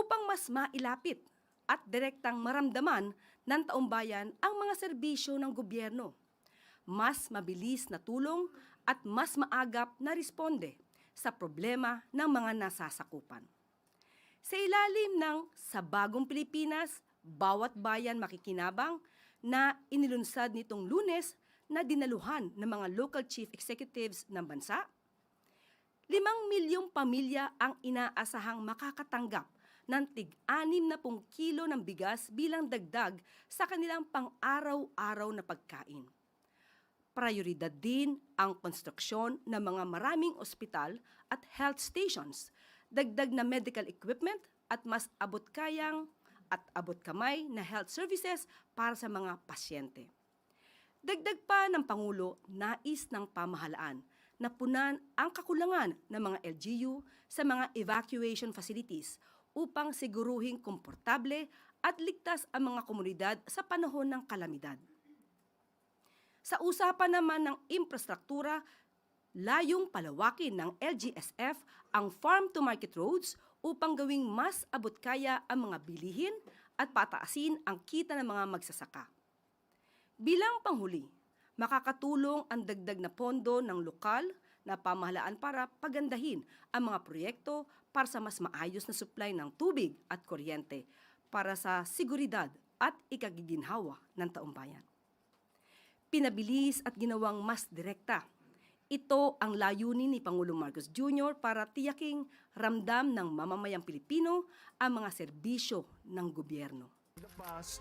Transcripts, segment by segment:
upang mas mailapit at direktang maramdaman ng taumbayan ang mga serbisyo ng gobyerno. Mas mabilis na tulong at mas maagap na responde sa problema ng mga nasasakupan. Sa ilalim ng Sa Bagong Pilipinas, Bawat Bayan Makikinabang na inilunsad nitong Lunes na dinaluhan ng mga local chief executives ng bansa, 5 milyong pamilya ang inaasahang makakatanggap ng tig-60 kilo ng bigas bilang dagdag sa kanilang pang-araw-araw na pagkain. Prioridad din ang konstruksyon ng mga maraming ospital at health stations, dagdag na medical equipment at mas abot-kayang at abot-kamay na health services para sa mga pasyente. Dagdag pa ng Pangulo, nais ng pamahalaan na punan ang kakulangan ng mga LGU sa mga evacuation facilities upang siguruhing komportable at ligtas ang mga komunidad sa panahon ng kalamidad. Sa usapan naman ng infrastruktura, layong palawakin ng LGSF ang farm-to-market roads upang gawing mas abot-kaya ang mga bilihin at pataasin ang kita ng mga magsasaka. Bilang panghuli, makakatulong ang dagdag na pondo ng lokal na pamahalaan para pagandahin ang mga proyekto para sa mas maayos na supply ng tubig at kuryente para sa seguridad at ikagiginhawa ng taumbayan. Pinabilis at ginawang mas direkta. Ito ang layunin ni Pangulong Marcos Jr. para tiyaking ramdam ng mamamayang Pilipino ang mga serbisyo ng gobyerno.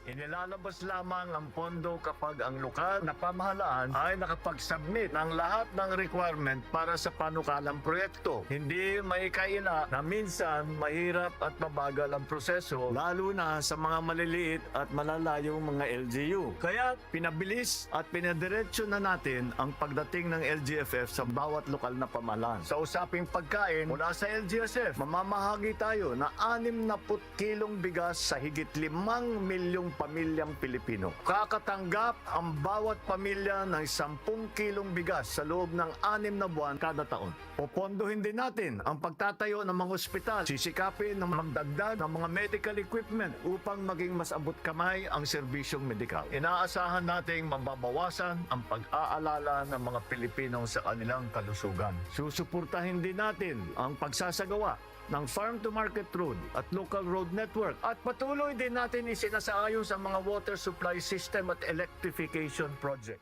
Inilalabas lamang ang pondo kapag ang lokal na pamahalaan ay nakapag-submit ng lahat ng requirement para sa panukalang proyekto. Hindi may kaila na minsan mahirap at mabagal ang proseso, lalo na sa mga maliliit at malalayong mga LGU. Kaya pinabilis at pinadiretso na natin ang pagdating ng LGFF sa bawat lokal na pamahalaan. Sa usaping pagkain, mula sa LGSF, mamamahagi tayo na 60 kilong bigas sa higit 5 milyong pamilyang Pilipino. Kakatanggap ang bawat pamilya ng 10 kilong bigas sa loob ng 6 na buwan kada taon. Popondohin din natin ang pagtatayo ng mga ospital, sisikapin ng magdagdag ng mga medical equipment upang maging mas abot kamay ang serbisyong medikal. Inaasahan nating mababawasan ang pag-aalala ng mga Pilipino sa kanilang kalusugan. Susuportahin din natin ang pagsasagawa ng farm-to-market road at local road network. At patuloy din natin isinasaayon sa mga water supply system at electrification project.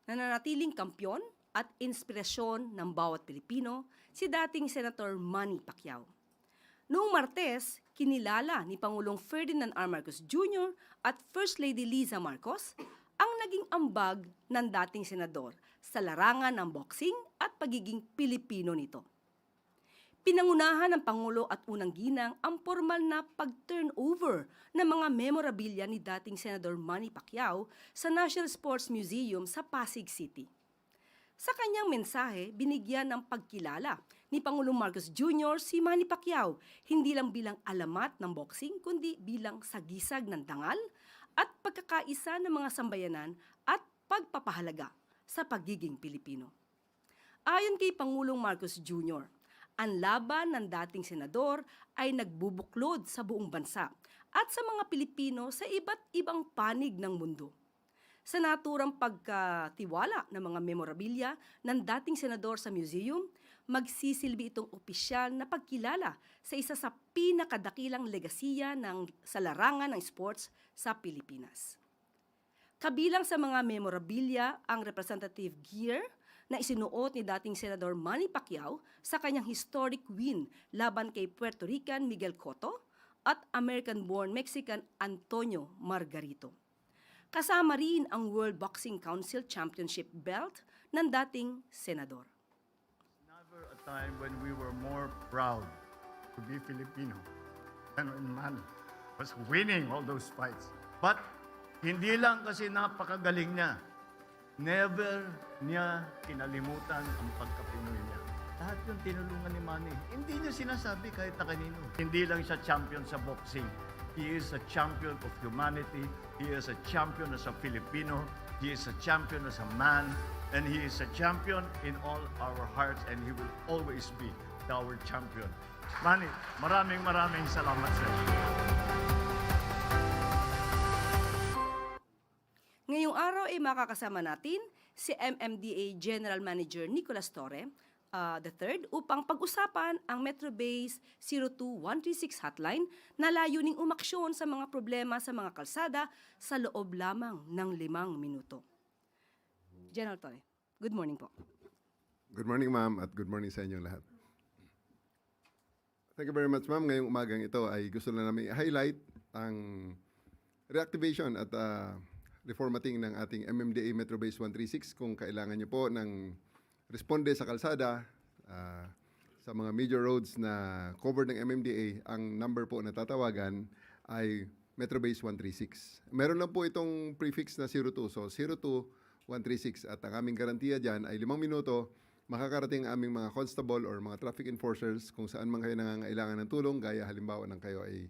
Nananatiling kampyon at inspirasyon ng bawat Pilipino si dating Senator Manny Pacquiao. Noong Martes, kinilala ni Pangulong Ferdinand R. Marcos Jr. at First Lady Liza Marcos ang naging ambag ng dating senador sa larangan ng boxing at pagiging Pilipino nito. Pinangunahan ng Pangulo at unang ginang ang formal na pag-turnover ng mga memorabilia ni dating Senador Manny Pacquiao sa National Sports Museum sa Pasig City. Sa kanyang mensahe, binigyan ng pagkilala ni Pangulong Marcos Jr. si Manny Pacquiao hindi lang bilang alamat ng boxing kundi bilang sagisag ng dangal at pagkakaisa ng mga sambayanan at pagpapahalaga sa pagiging Pilipino. Ayon kay Pangulong Marcos Jr., ang laban ng dating senador ay nagbubuklod sa buong bansa at sa mga Pilipino sa iba't ibang panig ng mundo. Sa naturang pagkatiwala ng mga memorabilia ng dating senador sa museum, magsisilbi itong opisyal na pagkilala sa isa sa pinakadakilang legasiya sa larangan ng sports sa Pilipinas. Kabilang sa mga memorabilia ang representative gear na isinuot ni dating Senador Manny Pacquiao sa kanyang historic win laban kay Puerto Rican Miguel Cotto at American-born Mexican Antonio Margarito. Kasama rin ang World Boxing Council Championship belt ng dating senador. Never a time when we were more proud to be Filipino than when Manny was winning all those fights. But hindi lang kasi napakagaling niya. Never niya kinalimutan ang pagka-Pinoy niya. Lahat yung tinulungan ni Manny. Hindi niya sinasabi kahit na kanino. Hindi lang siya champion sa boxing. He is a champion of humanity. He is a champion as a Filipino. He is a champion as a man. And he is a champion in all our hearts. And he will always be our champion. Manny, maraming salamat sa iyo. Ngayong araw ay makakasama natin si MMDA General Manager Nicolas Torre III upang pag-usapan ang Metrobase 02136 hotline na layuning umaksyon sa mga problema sa mga kalsada sa loob lamang ng 5 minuto. General Torre, good morning po. Good morning, ma'am, at good morning sa inyong lahat. Thank you very much, ma'am. Ngayong umagang ito ay gusto na namin i-highlight ang reactivation at reformatting ng ating MMDA Metrobase 136 kung kailangan nyo po ng responde sa kalsada, sa mga major roads na covered ng MMDA, ang number po na tatawagan ay Metrobase 136. Meron lang po itong prefix na 02, so 02136 at ang aming garantiya dyan ay 5 minuto, makakarating ang aming mga constable or mga traffic enforcers kung saan man kayo nangangailangan ng tulong, gaya halimbawa ng kayo ay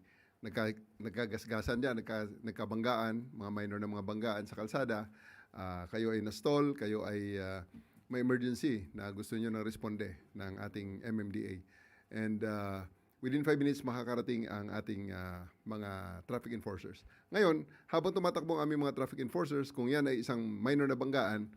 nagkagasgasan dyan, nagkabanggaan, mga minor na mga banggaan sa kalsada, kayo ay na-stall, kayo ay may emergency na gusto nyo na responde ng ating MMDA. And within 5 minutes, makakarating ang ating mga traffic enforcers. Ngayon, habang tumatakbo ang aming mga traffic enforcers, kung yan ay isang minor na banggaan,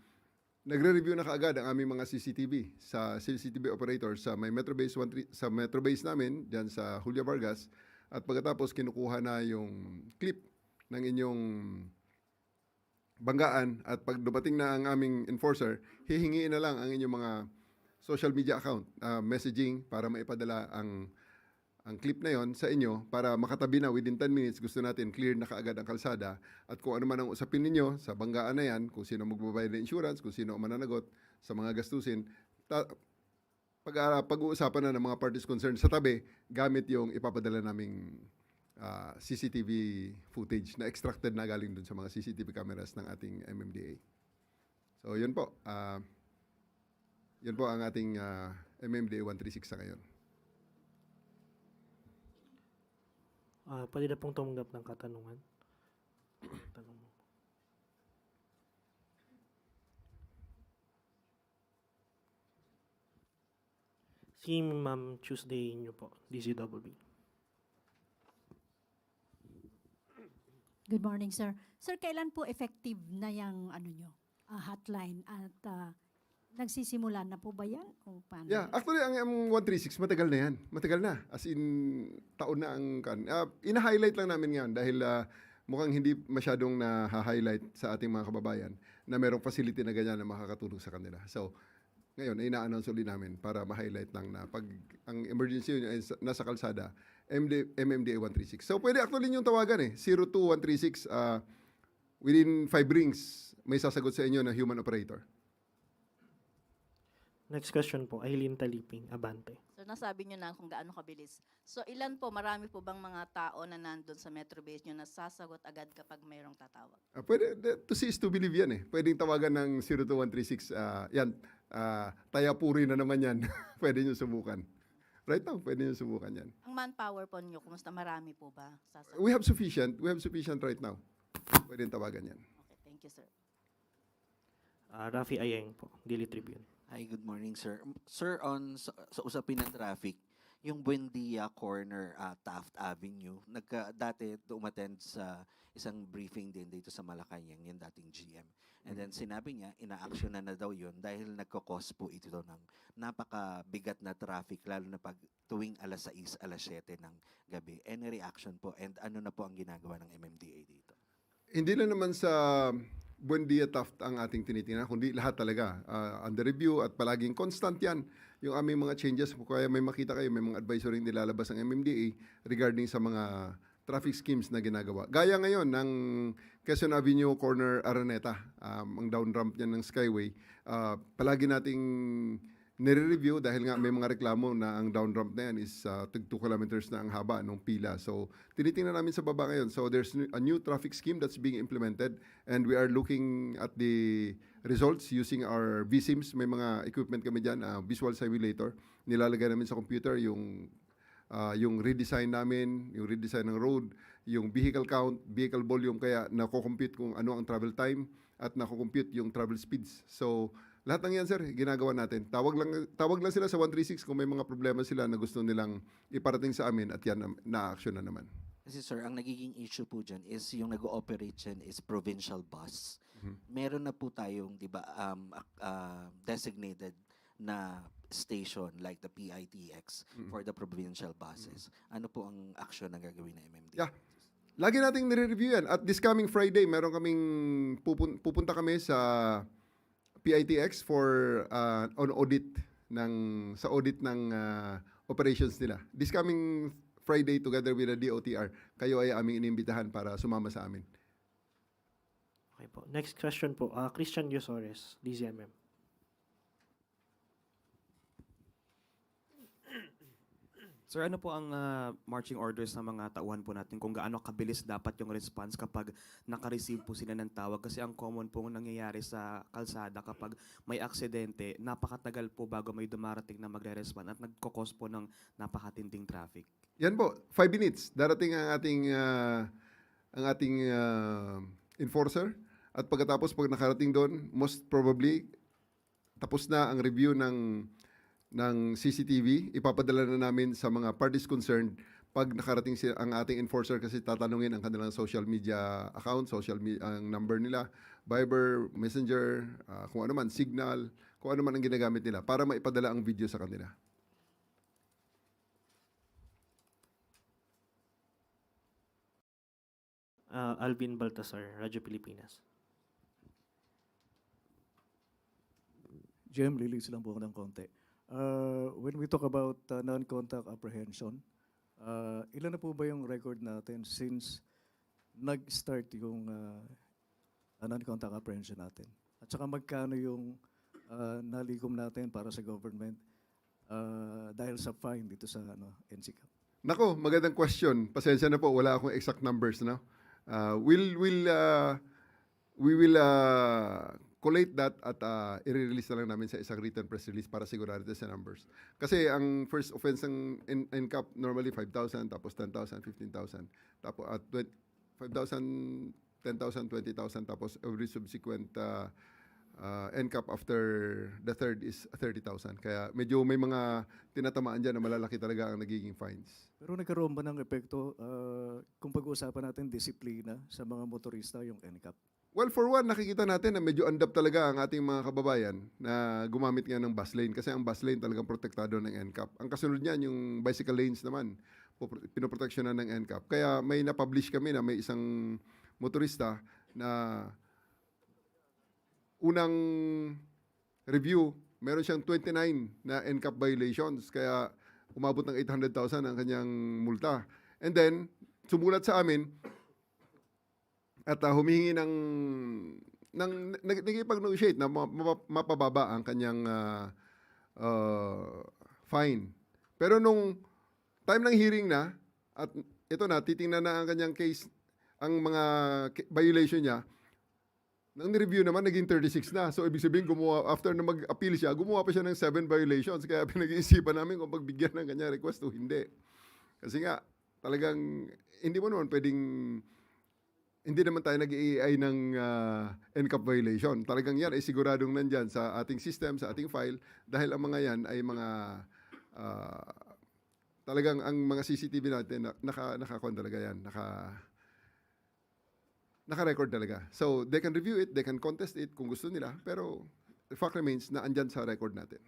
nagre-review na kaagad ang aming mga CCTV sa CCTV operators sa may Metrobase namin, dyan sa Julia Vargas, at pagkatapos kinukuha na yung clip ng inyong banggaan at pag dumating na ang aming enforcer, hihingiin na lang ang inyong mga social media account, messaging para maipadala ang clip na yon sa inyo para makatabi na within 10 minutes. Gusto natin clear na kaagad ang kalsada at kung ano man ang usapin ninyo sa banggaan na yan, kung sino magbabayad ng insurance, kung sino ang mananagot sa mga gastusin, pag-uusapan na ng mga parties concerned sa tabi gamit yung ipapadala naming CCTV footage na extracted na galing dun sa mga CCTV cameras ng ating MMDA. So, yun po. Yun po ang ating MMDA 136 sa ngayon. Pwede na pong tumanggap ng katanungan. Tanong mo. Si Ma'am Tuesday nyo po, DCWB. Good morning, sir. Sir, kailan po effective na yung hotline at nagsisimula na po ba yan? O paano? Yeah, actually, ang 136, matagal na yan. Matagal na. As in, taon na ang kan. Ina-highlight lang namin ngayon dahil mukhang hindi masyadong na-highlight sa ating mga kababayan na merong facility na ganyan na makakatulong sa kanila. So, ngayon, ay ina-announce ulit namin para ma-highlight lang na pag ang emergency yun ay nasa kalsada, MMDA 136. So, pwede actually yung tawagan 02136. Within 5 rings, may sasagot sa inyo na human operator. Next question po, Aileen Taliping, Abante. So nasabi nyo na kung gaano kabilis. So ilan po, marami po bang mga tao na nandun sa Metrobase nyo na sasagot agad kapag mayroong tatawag? Pwede, to see is to believe yan Pwedeng tawagan ng 02136. Yan, Tayapuri na naman yan. Pwede nyo subukan. Right now, pwede nyo subukan yan. Ang manpower po nyo, kumusta, marami po ba sasagot? We have sufficient right now. Pwedeng tawagan yan. Okay, thank you, sir. Rafi Ayeng po, Daily Tribune. Hi, good morning, sir. Sir, sa usapin ng traffic, yung Buendia Corner, Taft Avenue, dati umattend sa isang briefing din dito sa Malacanang, yung dating GM. And then sinabi niya, ina-action na daw yun dahil nagkakos po ito ng napakabigat na traffic, lalo na pag tuwing alas 6, alas 7 ng gabi. Any reaction po? And ano na po ang ginagawa ng MMDA dito? Hindi lang naman sa Buendia Taft ang ating tinitingnan, kundi lahat talaga. Under review at palaging constant yan. Yung aming mga changes, kaya may makita kayo, may mga advisory nilalabas ng MMDA regarding sa mga traffic schemes na ginagawa. Gaya ngayon ng Quezon Avenue Corner Araneta, ang down ramp niyan ng Skyway, palagi nating nire-review dahil nga may mga reklamo na ang down ramp na yan is 2 kilometers na ang haba ng pila. So, tinitingnan namin sa baba ngayon. So, there's a new traffic scheme that's being implemented and we are looking at the results using our VSIMs. May mga equipment kami dyan, visual simulator. Nilalagay namin sa computer yung redesign namin, yung redesign ng road, yung vehicle count, vehicle volume, kaya nako-compute kung ano ang travel time at nako-compute yung travel speeds. So, lahat ng yan, sir, ginagawa natin. Tawag lang sila sa 136 kung may mga problema sila na gusto nilang iparating sa amin at yan na-action na naman. Kasi sir, ang nagiging issue po dyan is yung nag-ooperate dyan is provincial bus. Mhm. Meron na po tayong, di ba, designated na station like the PITX for the provincial buses. Ano po ang action na gagawin ng MMD? Yeah. Lagi nating nire-review yan. At this coming Friday, meron kaming pupunta kami sa PITX for on audit sa audit ng operations nila. This coming Friday together with the DOTR, kayo ay aming inimbitahan para sumama sa amin. Okay po. Next question po. Christian Yosores, DZMM. Sir, ano po ang marching orders ng mga tauhan po natin kung gaano kabilis dapat yung response kapag naka-receive po sila ng tawag? Kasi ang common pong nangyayari sa kalsada kapag may aksidente, napakatagal po bago may dumarating na magre-respond at nagkakos po ng napakatinding traffic. Yan po, 5 minutes. Darating ang ating enforcer at pagkatapos pag nakarating doon, most probably tapos na ang review ng CCTV, ipapadala na namin sa mga parties concerned pag nakarating ang ating enforcer kasi tatanungin ang kanilang social media account, ang number nila, Viber, Messenger, kung ano man, Signal, kung ano man ang ginagamit nila para maipadala ang video sa kanila. Alvin Baltasar, Radyo Pilipinas. Jem, lilis lang po ako ng konti. When we talk about non-contact apprehension, ilan na po ba yung record natin since nag-start yung non-contact apprehension natin? At saka magkano yung nalikom natin para sa government dahil sa fine dito sa NCCAP? Nako, magandang question. Pasensya na po, wala akong exact numbers, no? We will collate that at i-release na lang namin sa isang written press release para sigurado sa numbers. Kasi ang first offense ng NCAP normally 5,000, tapos 10,000, 15,000. Tapos at 5,000, 10,000, 20,000, tapos every subsequent NCAP after the third is 30,000. Kaya medyo may mga tinatamaan dyan na malalaki talaga ang nagiging fines. Pero nagkaroon ba ng epekto kung pag-uusapan natin disiplina sa mga motorista yung NCAP? Well, for one, nakikita natin na medyo andap talaga ang ating mga kababayan na gumamit nga ng bus lane kasi ang bus lane talagang protektado ng NCAP. Ang kasunod niyan, yung bicycle lanes naman, pinoproteksyonan ng NCAP. Kaya may na-publish kami na may isang motorista na unang review, meron siyang 29 na NCAP violations. Kaya umabot ng 800,000 ang kanyang multa. And then, sumulat sa amin, at humihingi nagipag-negotiate na mapababa ang kanyang fine. Pero nung time ng hearing na, at ito na, titingnan na ang kanyang case, ang mga violation niya, nang review naman, naging 36 na. So, ibig sabihin, after na mag-appeal siya, gumawa pa siya ng 7 violations. Kaya pinag-iisipan namin kung pagbigyan ng kanyang request o hindi. Kasi nga, talagang, hindi mo naman pwedeng hindi naman tayo nag-i-AI ng NCAP violation. Talagang yan ay siguradong nandyan sa ating system, sa ating file, dahil ang mga yan ay mga, talagang ang mga CCTV natin, naka-con talaga yan, naka-record talaga. So, they can review it, they can contest it kung gusto nila, pero the fact remains na andyan sa record natin.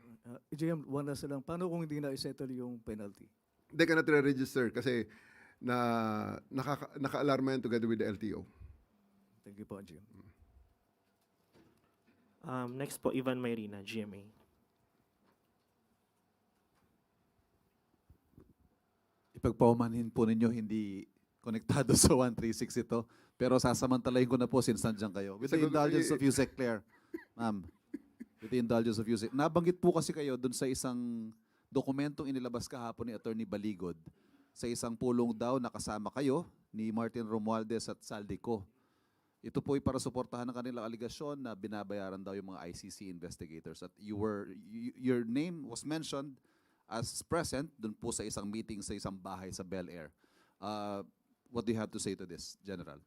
EJM, one last lang. Paano kung hindi na-settle yung penalty? They cannot re-register kasi naka-alarma yan together with the LTO. Thank you po, EJM. Next po, Ivan Mayrina, GMA. Ipagpaumanhin po ninyo hindi konektado sa 136 ito. Pero sasamantalahin ko na po since nandiyan kayo. With the indulgence of Yusek Claire, ma'am. With the indulgence of Yusek. Nabanggit po kasi kayo dun sa isang dokumentong inilabas kahapon ni Attorney Baligod. Sa isang pulong daw nakasama kayo ni Martin Romualdez at Saldico. Ito po ay para suportahan ng kanilang aligasyon na binabayaran daw yung mga ICC investigators. At your name was mentioned as present dun po sa isang meeting sa isang bahay sa Bel Air. What do you have to say to this, General?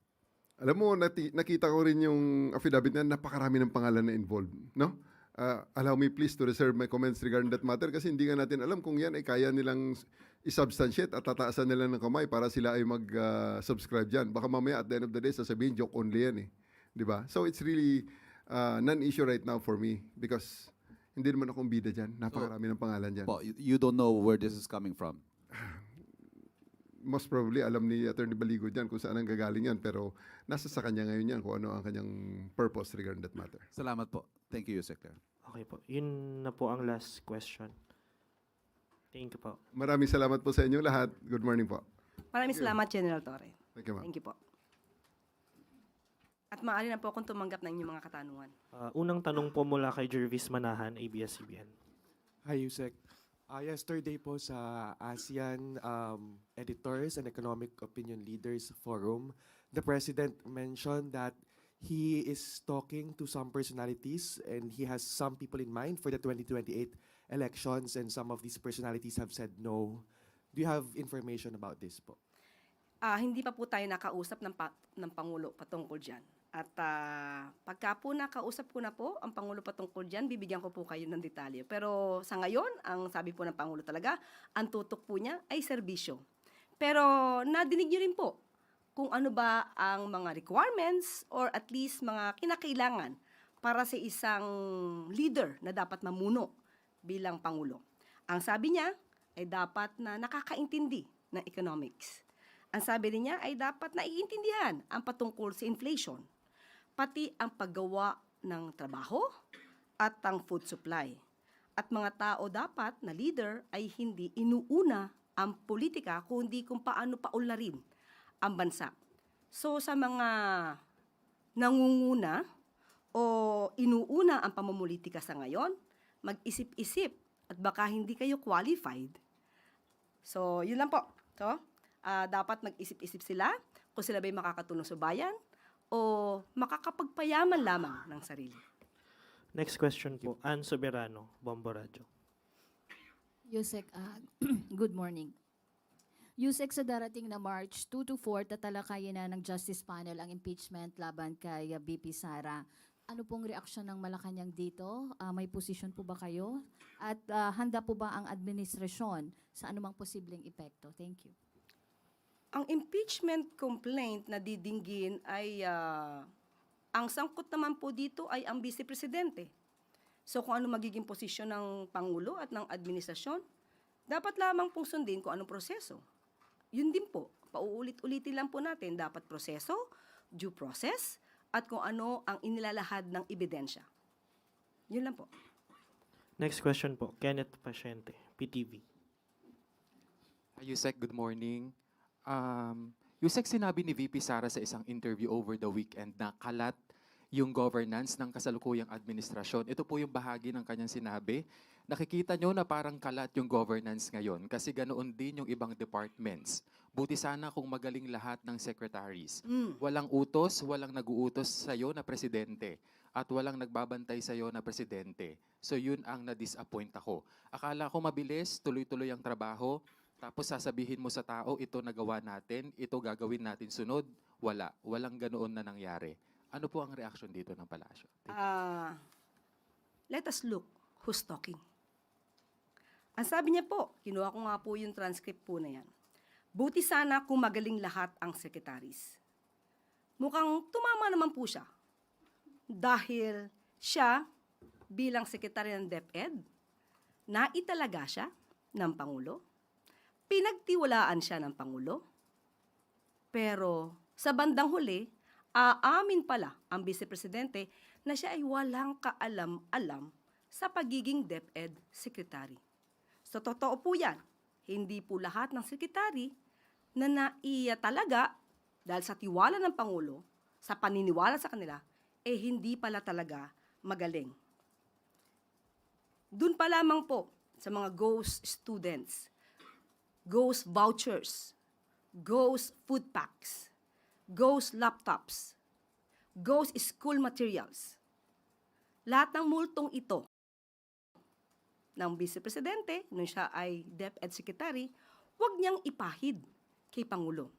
Alam mo, nakita ko rin yung affidavit na napakarami ng pangalan na involved, no? allow me please to reserve my comments regarding that matter kasi hindi nga natin alam kung yan ay kaya nilang isubstantiate at tataasan nila ng kamay para sila ay mag-subscribe dyan. Baka mamaya at the end of the day sasabihin joke only yan eh. Di ba? So it's really non-issue right now for me because hindi naman akong bida dyan. Napakarami ng pangalan dyan. Po, you don't know where this is coming from. Most probably, alam ni Attorney Baligo dyan kung saan ang gagaling yan. Pero nasa sa kanya ngayon yan kung ano ang kanyang purpose regarding that matter. Salamat po. Thank you, Yusek Claire. Okay po. Yun na po ang last question. Thank you po. Maraming salamat po sa inyo lahat. Good morning po. Maraming salamat, General Torre. Thank you, ma'am. Thank you po. At maaari na po akong tumanggap ng inyong mga katanungan. Unang tanong po mula kay Jervis Manahan, ABS-CBN. Hi, Yusek. Yesterday po sa ASEAN Editors and Economic Opinion Leaders Forum, the President mentioned that he is talking to some personalities and he has some people in mind for the 2028 elections and some of these personalities have said no. Do you have information about this po? Hindi pa po tayo nakausap ng Pangulo patungkol dyan. At pagka po nakausap ko na po ang Pangulo patungkol dyan, bibigyan ko po kayo ng detalye. Pero sa ngayon, ang sabi po ng Pangulo talaga, ang tutok po niya ay serbisyo. Pero nadinig niyo rin po kung ano ba ang mga requirements or at least mga kinakailangan para sa isang leader na dapat mamuno bilang Pangulo. Ang sabi niya ay dapat na nakakaintindi ng economics. Ang sabi rin niya ay dapat naiintindihan ang patungkol sa inflation, pati ang paggawa ng trabaho at ang food supply. At mga tao dapat na leader ay hindi inuuna ang politika kundi kung paano paunlarin ang bansa. So sa mga nangunguna o inuuna ang pamumulitika sa ngayon, mag-isip-isip at baka hindi kayo qualified. So yun lang po. So, dapat mag-isip-isip sila kung sila ba'y makakatulong sa bayan o makakapagpayaman lamang ng sarili. Next question po, Ann Soberano, Bombo Radyo. Yusek, good morning. Yusek, sa darating na March 2 to 4, tatalakayin na ng Justice Panel ang impeachment laban kay BP Sara. Ano pong reaksyon ng Malacanang dito? May posisyon po ba kayo? At handa po ba ang administrasyon sa anumang posibleng epekto? Thank you. Ang impeachment complaint na didinggin ay ang sangkot naman po dito ay ang Vice Presidente. So kung ano magiging posisyon ng Pangulo at ng administrasyon, dapat lamang pong sundin kung anong proseso. Yun din po, pauulit-ulitin lang po natin, dapat proseso, due process, at kung ano ang inilalahad ng ebidensya. Yun lang po. Next question po, Kenneth Pasyente, PTV. Yusek, good morning. Yusek, sinabi ni VP Sara sa isang interview over the weekend na kalat yung governance ng kasalukuyang administrasyon. Ito po yung bahagi ng kanyang sinabi. Nakikita nyo na parang kalat yung governance ngayon kasi ganoon din yung ibang departments. Buti sana kung magaling lahat ng secretaries. Walang utos, walang nag-uutos sa'yo na presidente at walang nagbabantay sa'yo na presidente. So yun ang na-disappoint ako. Akala ko mabilis, tuloy-tuloy ang trabaho, tapos sasabihin mo sa tao, ito nagawa natin, ito gagawin natin sunod. Wala. Walang ganoon na nangyari. Ano po ang reaction dito ng palasyo? Let us look who's talking. Ang sabi niya po, kinuha ko nga po yung transcript po na yan. Buti sana kung magaling lahat ang secretaries. Mukhang tumama naman po siya. Dahil siya, bilang sekretary ng DepEd, naitalaga siya ng Pangulo. Pinagtiwalaan siya ng Pangulo. Pero sa bandang huli, aamin pala ang Vice Presidente na siya ay walang kaalam-alam sa pagiging DepEd Secretary. So totoo po yan. Hindi po lahat ng sekretary na naiya talaga dahil sa tiwala ng Pangulo, sa paniniwala sa kanila, hindi pala talaga magaling. Doon pa lamang po sa mga ghost students, ghost vouchers, ghost food packs, ghost laptops, ghost school materials. Lahat ng multong ito ng Vice Presidente, nung siya ay DepEd Secretary, huwag niyang ipahid kay Pangulo.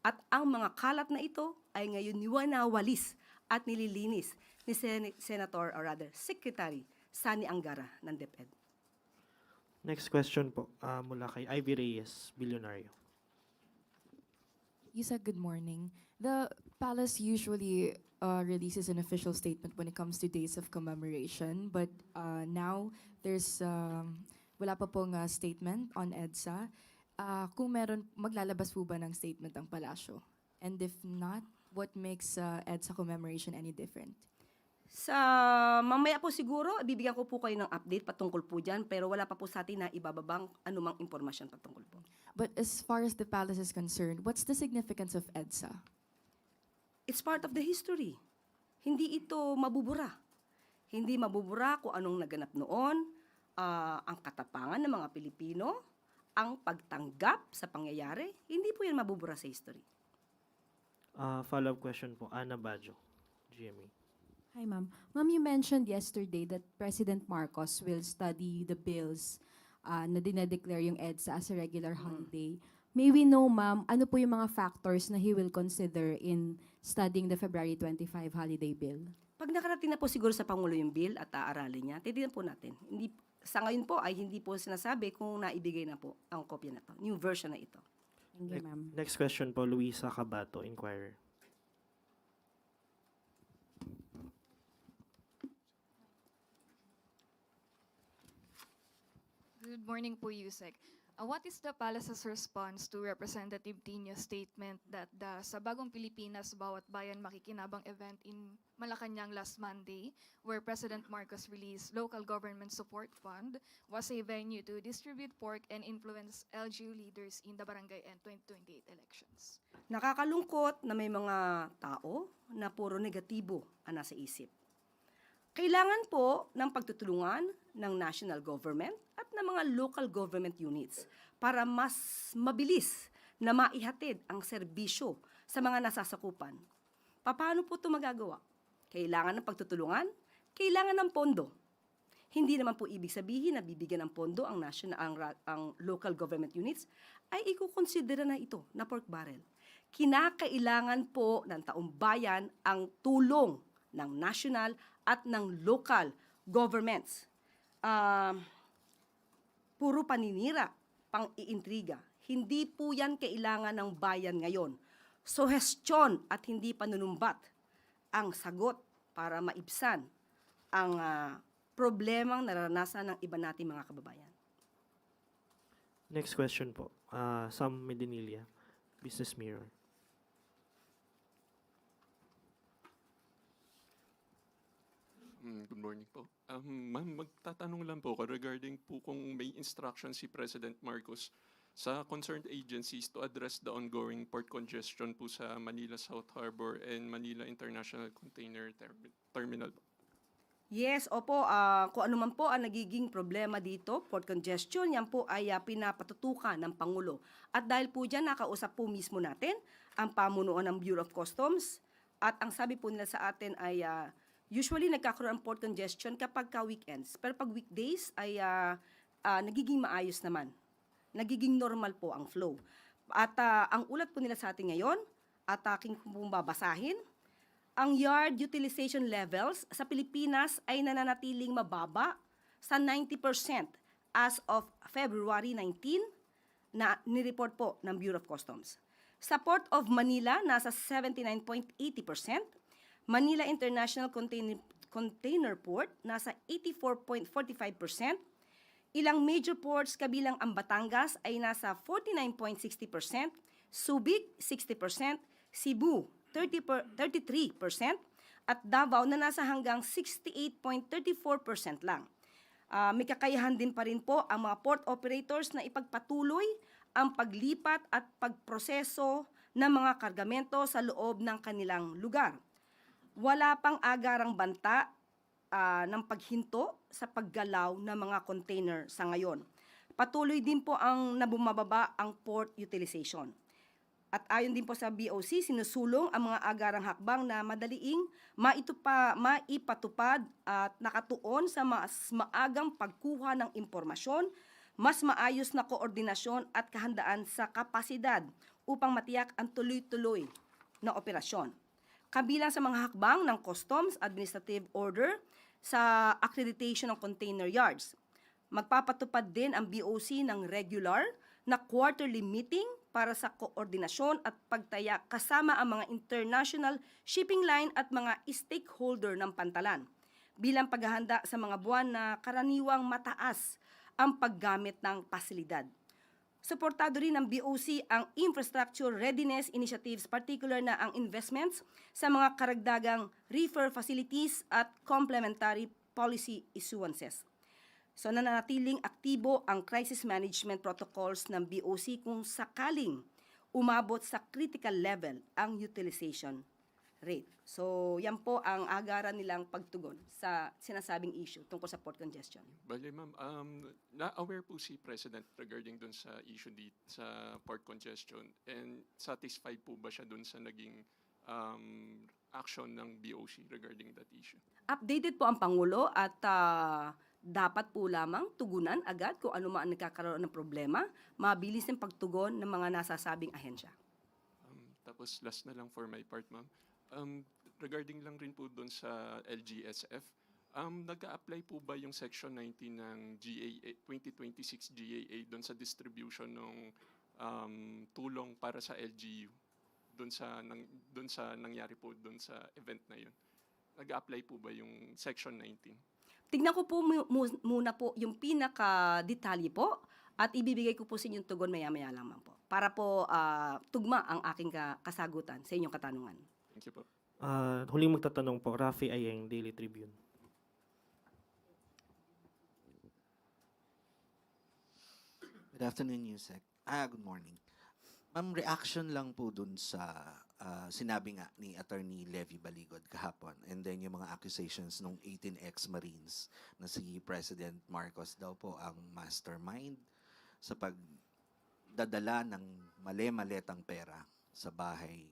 At ang mga kalat na ito ay ngayon niwanawalis at nililinis ni Senator or rather Secretary Sani Angara ng DepEd. Next question po mula kay Ivy Reyes, Bilyonaryo. Yusek, good morning. The palace usually releases an official statement when it comes to days of commemoration, but now there's wala pa pong statement on EDSA. Kung meron, maglalabas po ba ng statement ang palasyo? And if not, what makes EDSA commemoration any different? Sa mamaya po siguro, bibigyan ko po kayo ng update patungkol po dyan, pero wala pa po sa atin na ibababang anumang impormasyon patungkol po. But as far as the palace is concerned, what's the significance of EDSA? It's part of the history. Hindi ito mabubura. Hindi mabubura kung anong naganap noon, ang katapangan ng mga Pilipino, ang pagtanggap sa pangyayari, hindi po yan mabubura sa history. Follow-up question po, Ana Bajo, GMA. Hi, ma'am. Ma'am, you mentioned yesterday that President Marcos will study the bills na dinedeclare yung EDSA as a regular holiday. May we know, ma'am, ano po yung mga factors na he will consider in studying the February 25 holiday bill? Pag nakarating na po siguro sa Pangulo yung bill at aaralin niya, titignan po natin. Sa ngayon po ay hindi po sinasabi kung naibigay na po ang kopya na to, new version na ito. Thank you, ma'am. Next question po, Luisa Cabato, Inquirer. Good morning po, Yusek. What is the palace's response to Representative Tino's statement that sa Bagong Pilipinas, Bawat Bayan Makikinabang event in Malacanang last Monday, where President Marcos released local government support fund, was a venue to distribute pork and influence LGU leaders in the barangay and 2028 elections? Nakakalungkot na may mga tao na puro negatibo ang nasa isip. Kailangan po ng pagtutulungan ng national government at ng mga local government units para mas mabilis na maihatid ang serbisyo sa mga nasasakupan. Paano po ito magagawa? Kailangan ng pagtutulungan, kailangan ng pondo. Hindi naman po ibig sabihin na bibigyan ng pondo ang local government units ay ikukonsidera na ito na pork barrel. Kinakailangan po ng taong bayan ang tulong ng national at ng local governments. Puro paninira, pang-iintriga. Hindi po yan kailangan ng bayan ngayon. Suhestyon at hindi panunumbat ang sagot para maibsan ang problemang naranasan ng iba nating mga kababayan. Next question po, Sam Medinilla, Business Mirror. Good morning po. Ma'am, magtatanong lang po ako regarding po kung may instruction si President Marcos sa concerned agencies to address the ongoing port congestion po sa Manila South Harbor and Manila International Container Terminal. Yes, opo. Kung ano man po ang nagiging problema dito, port congestion, yan po ay pinapatutukan ng Pangulo. At dahil po dyan, nakausap po mismo natin ang pamunuan ng Bureau of Customs. At ang sabi po nila sa atin ay usually nagkakaroon ng port congestion kapag weekends. Pero pag weekdays ay nagiging maayos naman. Nagiging normal po ang flow. At ang ulat po nila sa atin ngayon, at aking pong babasahin, ang yard utilization levels sa Pilipinas ay nananatiling mababa sa 90% as of February 19 na nireport po ng Bureau of Customs. Sa Port of Manila, nasa 79.80%. Manila International Container Port, nasa 84.45%. Ilang major ports kabilang ang Batangas ay nasa 49.60%, Subic 60%, Cebu 33%, at Davao na nasa hanggang 68.34% lang. May kakayahan din pa rin po ang mga port operators na ipagpatuloy ang paglipat at pagproseso ng mga kargamento sa loob ng kanilang lugar. Wala pang agarang banta ng paghinto sa paggalaw ng mga container sa ngayon. Patuloy din po ang nabumababa ang port utilization. At ayon din po sa BOC, sinusulong ang mga agarang hakbang na madaliing maipatupad at nakatuon sa mas maagang pagkuha ng impormasyon, mas maayos na koordinasyon at kahandaan sa kapasidad upang matiyak ang tuloy-tuloy na operasyon. Kabilang sa mga hakbang ng Customs Administrative Order sa accreditation ng container yards. Magpapatupad din ang BOC ng regular na quarterly meeting para sa koordinasyon at pagtaya kasama ang mga international shipping line at mga stakeholder ng pantalan bilang paghahanda sa mga buwan na karaniwang mataas ang paggamit ng pasilidad. Suportado rin ng BOC ang Infrastructure Readiness Initiatives, particular na ang investments sa mga karagdagang reefer facilities at complementary policy issuances. So nananatiling aktibo ang crisis management protocols ng BOC kung sakaling umabot sa critical level ang utilization rate. So yan po ang agaran nilang pagtugon sa sinasabing issue tungkol sa port congestion. Bale, ma'am, na-aware po si President regarding dun sa issue sa port congestion, and satisfied po ba siya dun sa naging action ng BOC regarding that issue? Updated po ang Pangulo at dapat po lamang tugunan agad kung ano man ang nagkakaroon ng problema, mabilis ang pagtugon ng mga nasasabing ahensya. Tapos last na lang for my part, ma'am. Regarding lang rin po doon sa LGSF, nag-a-apply po ba yung Section 19 ng GAA, 2026 GAA doon sa distribution ng tulong para sa LGU? Doon sa nangyari po doon sa event na yun. Nag-a-apply po ba yung Section 19? Tignan ko po muna po yung pinaka-detalye po at ibibigay ko po sa inyong tugon maya-maya lamang po para po tugma ang aking kasagutan sa inyong katanungan. Thank you po. Huling magtatanong po, Rafi Ayeng, Daily Tribune. Good afternoon, Yusek. Good morning. Ma'am, reaction lang po dun sa sinabi nga ni Attorney Levy Baligod kahapon, and then yung mga accusations ng 18 ex-Marines na si President Marcos daw po ang mastermind sa pagdadala ng mali-maletang pera sa bahay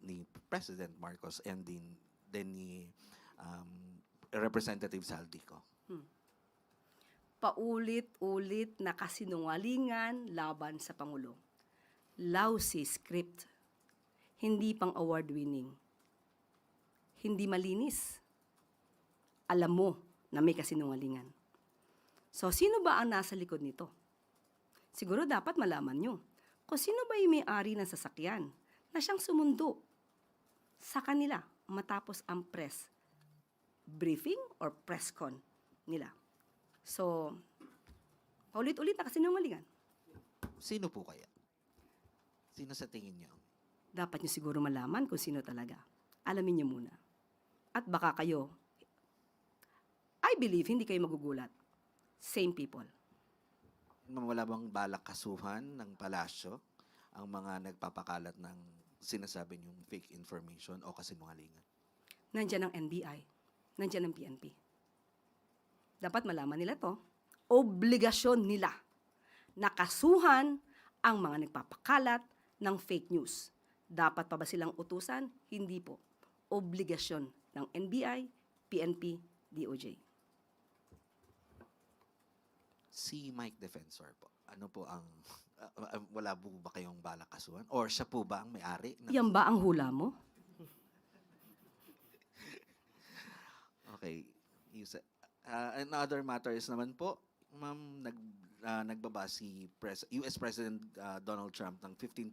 ni President Marcos and din ni Representative Saldico. Paulit-ulit na kasinungalingan laban sa Pangulo. Lousy script. Hindi pang award-winning. Hindi malinis. Alam mo na may kasinungalingan. So, sino ba ang nasa likod nito? Siguro dapat malaman nyo kung sino ba yung may-ari ng sasakyan na siyang sumundo sa kanila matapos ang press briefing or press con nila. So, paulit-ulit na kasinungalingan. Sino po kaya? Sino sa tingin niyo? Dapat nyo siguro malaman kung sino talaga. Alamin nyo muna. At baka kayo, I believe, hindi kayo magugulat. Same people. Wala bang balak kasuhan ng palasyo ang mga nagpapakalat ng sinasabi niyong fake information o kasinungalingan? Nandiyan ang NBI. Nandiyan ang PNP. Dapat malaman nila to. Obligasyon nila na kasuhan ang mga nagpapakalat ng fake news. Dapat pa ba silang utusan? Hindi po. Obligasyon ng NBI, PNP, DOJ. Si Mike Defensor po, ano po ang, wala po ba kayong balak kasuhan? Or siya po ba ang may-ari? Yan ba ang hula mo? Okay. In other matters naman po, ma'am, nagbaba si US President Donald Trump ng 15%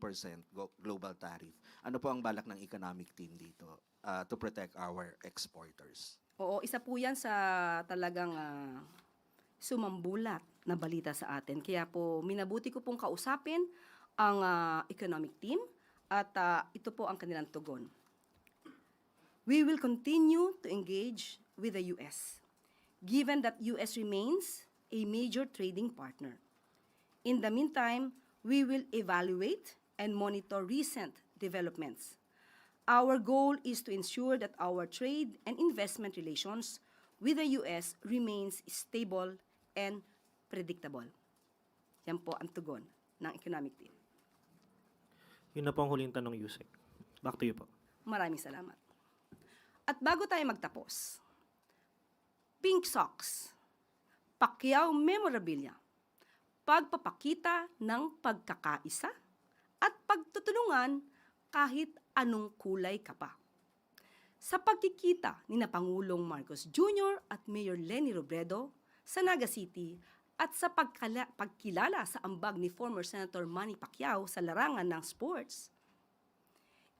global tariff. Ano po ang balak ng economic team dito to protect our exporters? Oo, isa po yan sa talagang sumambulat na balita sa atin. Kaya po, minabuti ko pong kausapin ang economic team at ito po ang kanilang tugon. We will continue to engage with the US, given that US remains a major trading partner. In the meantime, we will evaluate and monitor recent developments. Our goal is to ensure that our trade and investment relations with the US remains stable and predictable. Yan po ang tugon ng economic team. Yun na po ang huling tanong, Yusek. Back to you po. Maraming salamat. At bago tayo magtapos, Pink Socks, Pacquiao Memorabilia, pagpapakita ng pagkakaisa at pagtutulungan kahit anong kulay ka pa. sa pagkikita ni na Pangulong Marcos Jr. at Mayor Leni Robredo sa Naga City at sa pagkilala sa ambag ni former Senator Manny Pacquiao sa larangan ng sports.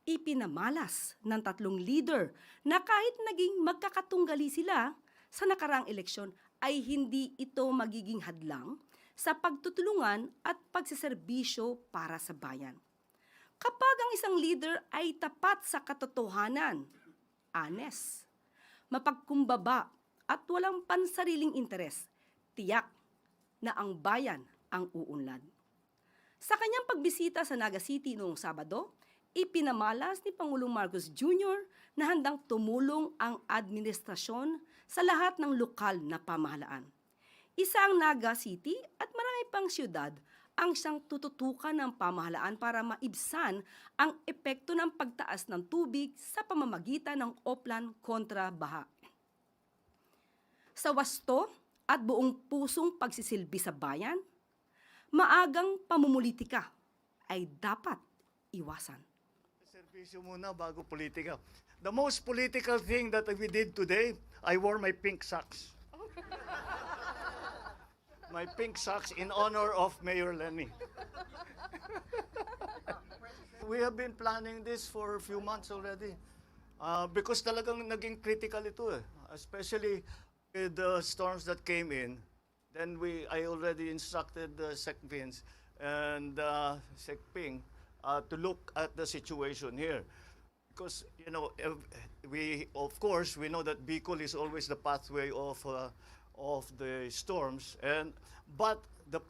Ipinamalas ng tatlong leader na kahit naging magkakatunggali sila sa nakaraang eleksyon ay hindi ito magiging hadlang sa pagtutulungan at pagsiserbisyo para sa bayan. Kapag ang isang leader ay tapat sa katotohanan, honest, mapagkumbaba at walang pansariling interes, tiyak na ang bayan ang uunlad. Sa kanyang pagbisita sa Naga City noong Sabado, ipinamalas ni Pangulong Marcos Jr. na handang tumulong ang administrasyon sa lahat ng lokal na pamahalaan. Isa ang Naga City at marami pang siyudad ang siyang tututukan ng pamahalaan para maibsan ang epekto ng pagtaas ng tubig sa pamamagitan ng Oplan kontra baha. Sa wasto at buong pusong pagsisilbi sa bayan, maagang pamumulitika ay dapat iwasan. Servisyo muna bago politika. The most political thing that we did today, I wore my pink socks. My pink socks in honor of Mayor Lenny. We have been planning this for a few months already. Because talagang naging critical ito eh. Especially with the storms that came in. Then I already instructed Sec Vince and Sec Ping to look at the situation here. Because, you know, of course, we know that Bicol is always the pathway of the storms, but the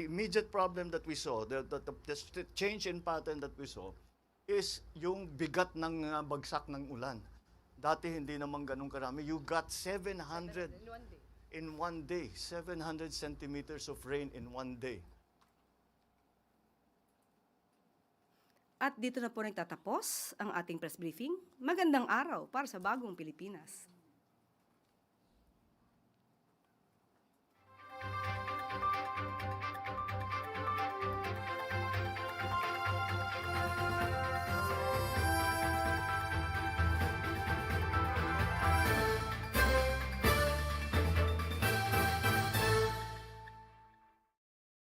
immediate problem that we saw, the change in pattern that we saw, is yung bigat ng bagsak ng ulan. Dati hindi naman ganun karami. You got 700 in one day, 700 centimeters of rain in one day. At dito na po nagtatapos ang ating press briefing. Magandang araw para sa bagong Pilipinas.